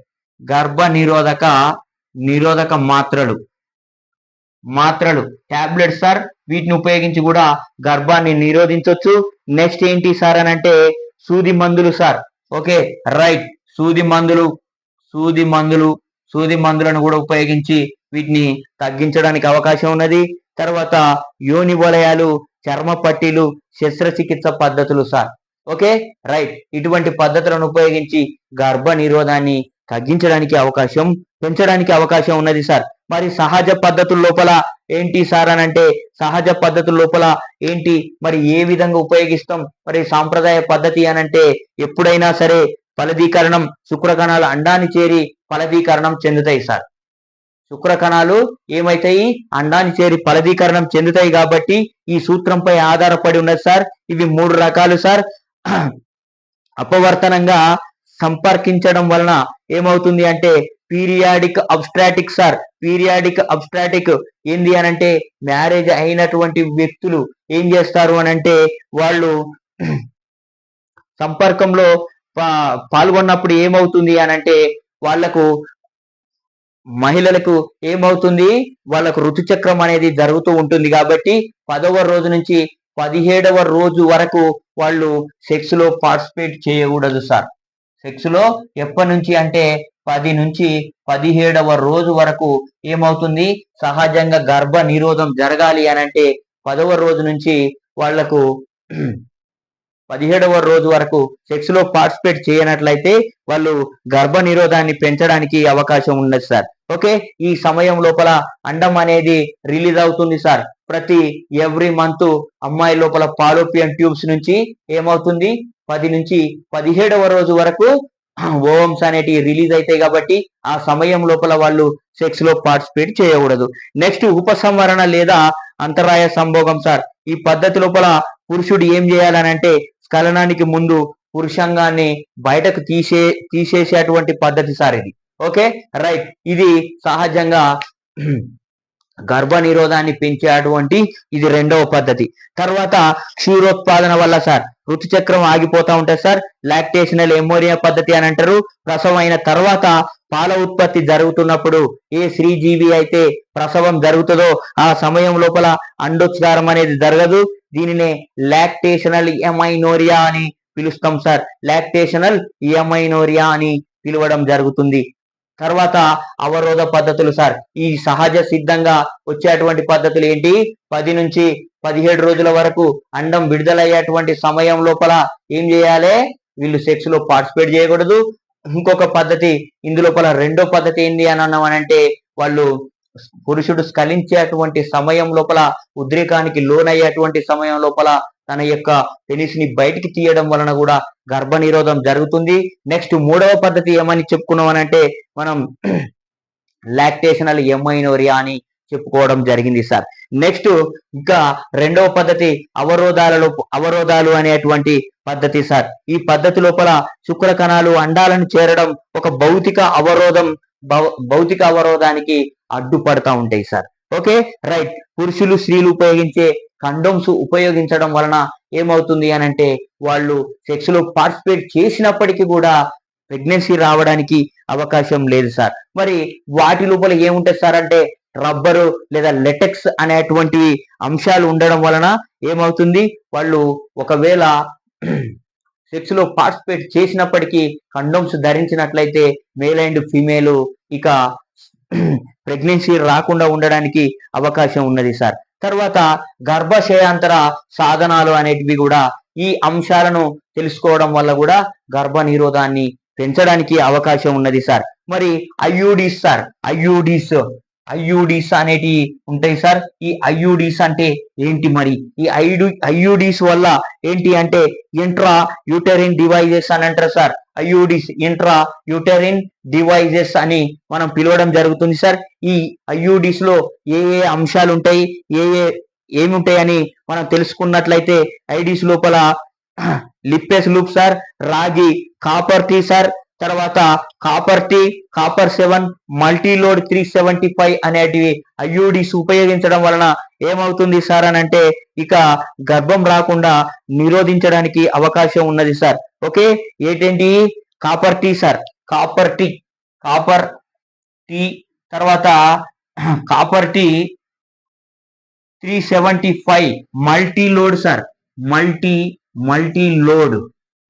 టాబ్లెట్స్ సార్. వీటిని ఉపయోగించి కూడా గర్భాన్ని నిరోధించవచ్చు. నెక్స్ట్ ఏంటి సార్ అని అంటే సూది మందులు సార్. Okay, right. సూది మందులను కూడా ఉపయోగించి వీటిని తగ్గించడానికి అవకాశం ఉన్నది. తర్వాత యోని వలయాలు, చర్మ పట్టీలు, శస్త్రచికిత్స పద్ధతులు సార్. Okay, right. ఇటువంటి పద్ధతులను ఉపయోగించి గర్భ నిరోధాన్ని పెంచడానికి అవకాశం ఉన్నది సార్. మరి సహజ పద్ధతుల లోపల ఏంటి సార్ అని అంటే సహజ పద్ధతుల లోపల ఏంటి మరి ఏ విధంగా ఉపయోగిస్తాం? మరి సాంప్రదాయ పద్ధతి అని అంటే ఎప్పుడైనా సరే ఫలదీకరణం, శుక్రకణాలు అండాన్ని చేరి ఫలదీకరణం చెందుతాయి సార్. శుక్రకణాలు ఏమైతాయి? అండాన్ని చేరి ఫలదీకరణం చెందుతాయి. కాబట్టి ఈ సూత్రంపై ఆధారపడి ఉన్నది సార్. ఇవి 3 రకాలు సార్. అపవర్తనంగా సంపర్కించడం వలన ఏమవుతుంది అంటే పీరియాడిక్ అబ్స్ట్రాటిక్ సార్. పీరియాడిక్ అబ్స్ట్రాటిక్ ఏంది అని అంటే మ్యారేజ్ అయినటువంటి వ్యక్తులు ఏం చేస్తారు అని అంటే వాళ్ళు సంపర్కంలో పాల్గొన్నప్పుడు ఏమవుతుంది అని అంటే మహిళలకు ఏమవుతుంది? వాళ్ళకు ఋతుచక్రం అనేది జరుగుతూ ఉంటుంది. కాబట్టి 10వ రోజు నుంచి 17వ రోజు వరకు వాళ్ళు సెక్స్ లో పార్టిసిపేట్ చేయకూడదు సార్. సెక్స్ లో ఎప్పటి నుంచి అంటే 10 నుంచి 17వ రోజు వరకు ఏమవుతుంది? సహజంగా గర్భ నిరోధం జరగాలి అని అంటే 10వ రోజు నుంచి వాళ్లకు 17వ రోజు వరకు సెక్స్ లో పార్టిసిపేట్ చేయనట్లయితే వాళ్ళు గర్భ నిరోధాన్ని పెంచడానికి అవకాశం ఉన్నది సార్. ఓకే, ఈ సమయం లోపల అండం అనేది రిలీజ్ అవుతుంది సార్. ప్రతి ఎవ్రీ మంత్ అమ్మాయి లోపల ఫాలోపియన్ ట్యూబ్స్ నుంచి ఏమవుతుంది? 10 నుంచి 17వ రోజు వరకు ఓవమ్స్ అనేటివి రిలీజ్ అవుతాయి కాబట్టి ఆ సమయం లోపల వాళ్ళు సెక్స్ లో పార్టిసిపేట్ చేయకూడదు. నెక్స్ట్ ఉపసంహరణ లేదా అంతరాయ సంభోగం సార్. ఈ పద్ధతి లోపల పురుషుడు ఏం చేయాలనంటే స్ఖలనానికి ముందు పురుషాంగాన్ని బయటకు తీసేసేటువంటి పద్ధతి సార్ ఇది. Okay right. ఇది సహజంగా గర్భ నిరోధాన్ని పెంచేటువంటి ఇది రెండవ పద్ధతి. తర్వాత క్షీరోత్పాదన వల్ల సార్ ఋతుచక్రం ఆగిపోతా ఉంటుంది సార్. లాక్టేషనల్ ఎమోరియా పద్ధతి అని అంటారు. ప్రసవం అయిన తర్వాత పాల ఉత్పత్తి జరుగుతున్నప్పుడు ఏ స్త్రీజీవి అయితే ప్రసవం జరుగుతుందో ఆ సమయం లోపల అండోత్కారం అనేది జరగదు. దీనినే లాక్టేషనల్ ఎమైనోరియా అని పిలుస్తాం సార్. లాక్టేషనల్ ఎమైనోరియా అని పిలవడం జరుగుతుంది. తర్వాత అవరోధ పద్ధతులు సార్. ఈ సహజ సిద్ధంగా వచ్చేటువంటి పద్ధతులు ఏంటి? 10 నుంచి 17 రోజుల వరకు అండం విడుదలయ్యేటువంటి సమయం లోపల ఏం చేయాలి? వీళ్ళు సెక్స్ లో పార్టిసిపేట్ చేయకూడదు. ఇంకొక పద్ధతి ఇందులోపల రెండో పద్ధతి ఏంటి అని అన్నామనంటే వాళ్ళు పురుషుడు స్ఖలించేటువంటి సమయం లోపల ఉద్రేకానికి లోనయ్యేటువంటి సమయం లోపల తన యొక్క పెనిస్ ని బయటికి తీయడం వలన కూడా గర్భ నిరోధం జరుగుతుంది. నెక్స్ట్ మూడవ పద్ధతి ఏమని చెప్పుకున్నాం అనంటే మనం లాక్టేషనల్ ఎమైనోరియా అని చెప్పుకోవడం జరిగింది సార్. నెక్స్ట్ ఇంకా రెండవ పద్ధతి అవరోధాలు అనేటువంటి పద్ధతి సార్. ఈ పద్ధతి లోపల శుక్ర కణాలు అండాలను చేరడం ఒక భౌతిక అవరోధానికి అడ్డుపడతా ఉంటాయి సార్. Okay right. పురుషులు స్త్రీలు ఉపయోగించే కండోమ్స్ ఉపయోగించడం వలన ఏమవుతుంది అనంటే వాళ్ళు సెక్స్ లో పార్టిసిపేట్ చేసినప్పటికీ కూడా ప్రెగ్నెన్సీ రావడానికి అవకాశం లేదు సార్. మరి వాటి లోపల ఏముంటుంది సార్ అంటే రబ్బరు లేదా లెటెక్స్ అనేటువంటి అంశాలు ఉండడం వలన ఏమవుతుంది? వాళ్ళు ఒకవేళ సెక్స్ లో పార్టిసిపేట్ చేసినప్పటికీ కండోమ్స్ ధరించినట్లయితే మేల్ అండ్ ఫీమేల్ ఇక ప్రెగ్నెన్సీ రాకుండా ఉండడానికి అవకాశం ఉన్నది సార్. తర్వాత గర్భాశయాంతర సాధనాలు అనేటివి కూడా ఈ అంశాలను తెలుసుకోవడం వల్ల కూడా గర్భ నిరోధాన్ని పెంచడానికి అవకాశం ఉన్నది సార్. మరి ఐయుడిస్ సార్. ఐయుడిస్ అనేటివి ఉంటాయి సార్. ఈ ఐయుడిస్ అంటే ఏంటి? మరి ఈ ఐయుడిస్ వల్ల ఏంటి అంటే ఇంట్రా యూటెరిన్ డివైజెస్ అని అంటారు సార్. ఐయుడిస్ ఇంట్రా యూటెరిన్ డివైజెస్ అని మనం పిలవడం జరుగుతుంది సార్. ఈ ఐయుడిస్ లో ఏ ఏ అంశాలు ఉంటాయి, ఏముంటాయి అని మనం తెలుసుకున్నట్లయితే ఐడిస్ లోపల లిప్పెస్ లూప్ సార్, రాగి, కాపర్ టీ సార్, తర్వాత కాపర్ టీ, కాపర్ 7, మల్టీలోడ్ 375 అనేటివి ఐయుడిస్ ఉపయోగించడం వలన ఏమవుతుంది సార్ అని అంటే ఇక గర్భం రాకుండా నిరోధించడానికి అవకాశం ఉన్నది సార్. ఓకే ఏంటండి? Copper tea sir. Copper tea తర్వాత కాపర్ టీ 375 మల్టీలోడ్ సార్.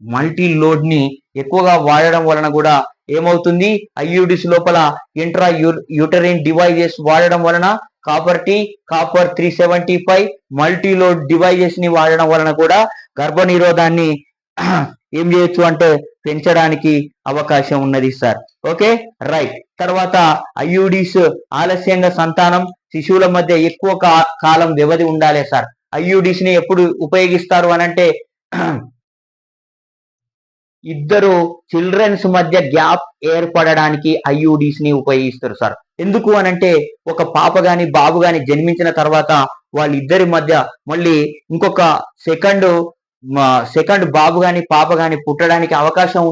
మల్టీలోడ్ ని ఎక్కువగా వాడడం వలన కూడా ఏమవుతుంది? ఐయుడిస్ లోపల ఇంట్రా యూటరిన్ డివైజెస్ వాడడం వలన కాపర్ 375 మల్టీలోడ్ డివైజెస్ ని వాడడం వలన కూడా గర్భ నిరోధాన్ని ఏం చేయొచ్చు అంటే పెంచడానికి అవకాశం ఉన్నది సార్. Okay right. తర్వాత ఐయుడిస్ ఆలస్యంగా సంతానం శిశువుల మధ్య ఎక్కువ కాలం వ్యవధి ఉండాలి సార్. ఐయుడిస్ ని ఎప్పుడు ఉపయోగిస్తారు అనంటే ఇద్దరు చిల్డ్రన్స్ మధ్య గ్యాప్ ఏర్పడడానికి ఐయుడిస్ ని ఉపయోగిస్తారు సార్. ఎందుకు అనంటే ఒక పాప గాని బాబు గాని జన్మించిన తర్వాత వాళ్ళిద్దరి మధ్య మళ్ళీ ఇంకొక సెకండ్ బాబు గాని పాప గాని పుట్టడానికి అవకాశం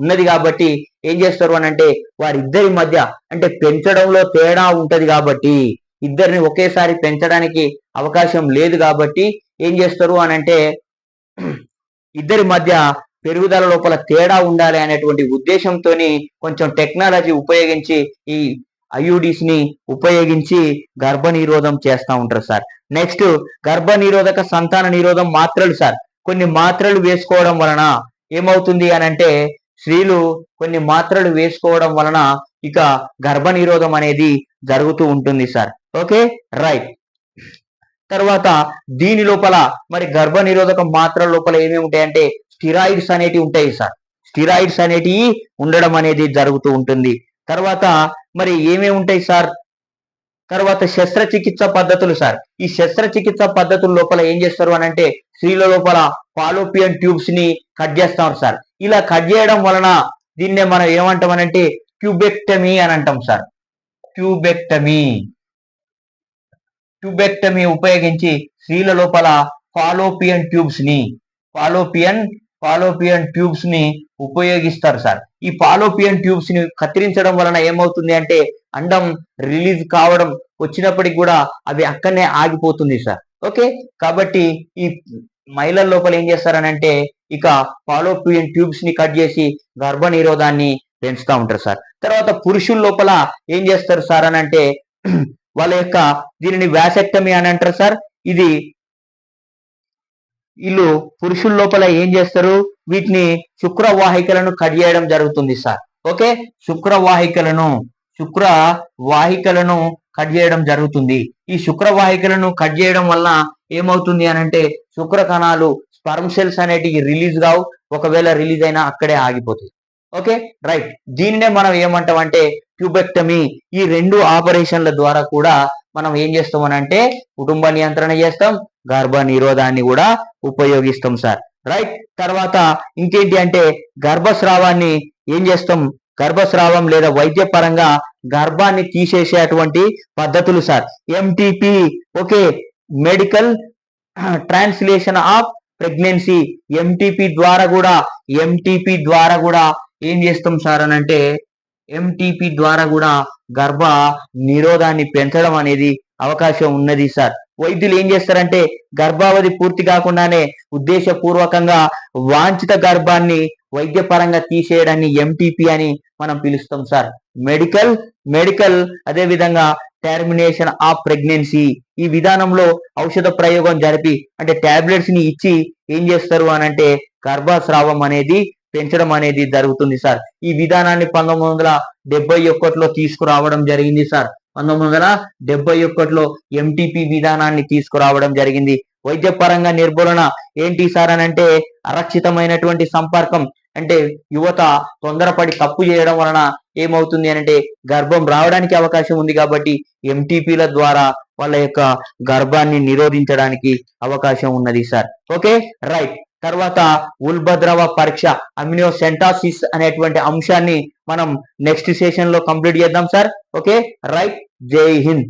ఉన్నది కాబట్టి ఏం చేస్తారు అనంటే వారిద్దరి మధ్య అంటే పెంచడంలో తేడా ఉంటది కాబట్టి ఇద్దరిని ఒకేసారి పెంచడానికి అవకాశం లేదు కాబట్టి ఏం చేస్తారు అనంటే ఇద్దరి మధ్య పెరుగుదల లోపల తేడా ఉండాలి అనేటువంటి ఉద్దేశంతో కొంచెం టెక్నాలజీ ఉపయోగించి ఈ ఐయుడిస్ ని ఉపయోగించి గర్భ నిరోధం చేస్తూ ఉంటారు సార్. నెక్స్ట్ గర్భ నిరోధక సంతాన నిరోధం మాత్రలు సార్. కొన్ని మాత్రలు వేసుకోవడం వలన ఏమవుతుంది అనంటే స్త్రీలు కొన్ని మాత్రలు వేసుకోవడం వలన ఇక గర్భ నిరోధం అనేది జరుగుతూ ఉంటుంది సార్. Okay right. తర్వాత దీని లోపల మరి గర్భ నిరోధక మాత్రల లోపల ఏమేమి ఉంటాయంటే స్టిరాయిడ్స్ అనేటివి ఉంటాయి సార్. స్టిరాయిడ్స్ అనేటివి ఉండడం అనేది జరుగుతూ ఉంటుంది. తర్వాత మరి ఏమేమి ఉంటాయి సార్? తర్వాత శస్త్రచికిత్స పద్ధతులు సార్. ఈ శస్త్రచికిత్స పద్ధతుల లోపల ఏం చేస్తారు అని అంటే స్త్రీల లోపల ఫాలోపియన్ ట్యూబ్స్ ని కట్ చేస్తారు సార్. ఇలా కట్ చేయడం వలన దీన్నే మనం ఏమంటాం అంటే ట్యూబెక్టమీ అని అంటాం సార్. ట్యూబెక్టమీ ట్యూబెక్టమీ ఉపయోగించి స్త్రీల లోపల ఫాలోపియన్ ట్యూబ్స్ ని ఫాలోపియన్ ఫాలోపియన్ ట్యూబ్స్ ని ఉపయోగిస్తారు సార్. ఈ ఫాలోపియన్ ట్యూబ్స్ ని కత్తిరించడం వలన ఏమవుతుంది అంటే అండం రిలీజ్ కావడం వచ్చినప్పటికి కూడా అవి అక్కడనే ఆగిపోతుంది సార్. ఓకే, కాబట్టి ఈ మహిళల లోపల ఏం చేస్తారనంటే ఇక ఫాలోపియన్ ట్యూబ్స్ ని కట్ చేసి గర్భ నిరోధాన్ని పెంచుతా ఉంటారు సార్. తర్వాత పురుషుల లోపల ఏం చేస్తారు సార్ అని అంటే వాళ్ళ యొక్క దీనిని వ్యాసెక్టమీ అని అంటారు సార్. ఇది వీళ్ళు పురుషుల లోపల ఏం చేస్తారు, వీటిని శుక్రవాహికలను కట్ చేయడం జరుగుతుంది సార్. ఓకే, శుక్రవాహికలను కట్ చేయడం జరుగుతుంది. ఈ శుక్రవాహికలను కట్ చేయడం వల్ల ఏమవుతుంది అని అంటే శుక్ర కణాలు స్పర్మ్ సెల్స్ అనేటివి రిలీజ్ కావు, ఒకవేళ రిలీజ్ అయినా అక్కడే ఆగిపోతాయి. Okay, right. దీన్నే మనం ఏమంటాం అంటే ట్యూబెక్టమీ. ఈ 2 ఆపరేషన్ల ద్వారా కూడా మనం ఏం చేస్తాం అని అంటే కుటుంబ నియంత్రణ చేస్తాం, గర్భ నిరోధాన్ని కూడా ఉపయోగిస్తాం సార్. రైట్. తర్వాత ఇంకేంటి అంటే గర్భస్రావాన్ని ఏం చేస్తాం, గర్భస్రావం లేదా వైద్య పరంగా గర్భాన్ని తీసేసేటువంటి పద్ధతులు sir. MTP. Okay, medical translation of pregnancy. MTP ద్వారా కూడా ఏం చేస్తాం సార్ అని అంటే ఎంటిపి ద్వారా కూడా గర్భ నిరోధాన్ని పెంచడం అనేది అవకాశం ఉన్నది సార్. వైద్యులు ఏం చేస్తారంటే గర్భావధి పూర్తి కాకుండానే ఉద్దేశపూర్వకంగా వాంఛిత గర్భాన్ని వైద్యపరంగా తీసేయడాన్ని ఎంటిపి అని మనం పిలుస్తాం సార్. మెడికల్ అదే విధంగా టెర్మినేషన్ ఆఫ్ ప్రెగ్నెన్సీ. ఈ విధానంలో ఔషధ ప్రయోగం జరిపి అంటే టాబ్లెట్స్ ని ఇచ్చి ఏం చేస్తారు అని అంటే గర్భస్రావం అనేది పెంచడం అనేది జరుగుతుంది సార్. ఈ విధానాన్ని 1971లో తీసుకురావడం జరిగింది సార్. 1971లో ఎంటిపి విధానాన్ని తీసుకురావడం జరిగింది. వైద్యపరంగా నిర్మూలన ఏంటి సార్ అని అంటే అరక్షితమైనటువంటి సంపర్కం. అంటే యువత తొందరపడి తప్పు చేయడం వలన ఏమవుతుంది అంటే గర్భం రావడానికి అవకాశం ఉంది కాబట్టి ఎంటిపిల ద్వారా వాళ్ళ యొక్క గర్భాన్ని నిరోధించడానికి అవకాశం ఉన్నది సార్. Okay, right. తర్వాత ఉల్బద్రవ పరీక్ష అమినోసెంటాసిస్ అనేటువంటి అంశాన్ని మనం నెక్స్ట్ సెషన్ లో కంప్లీట్ చేద్దాం సార్. Okay, right. జై హింద్.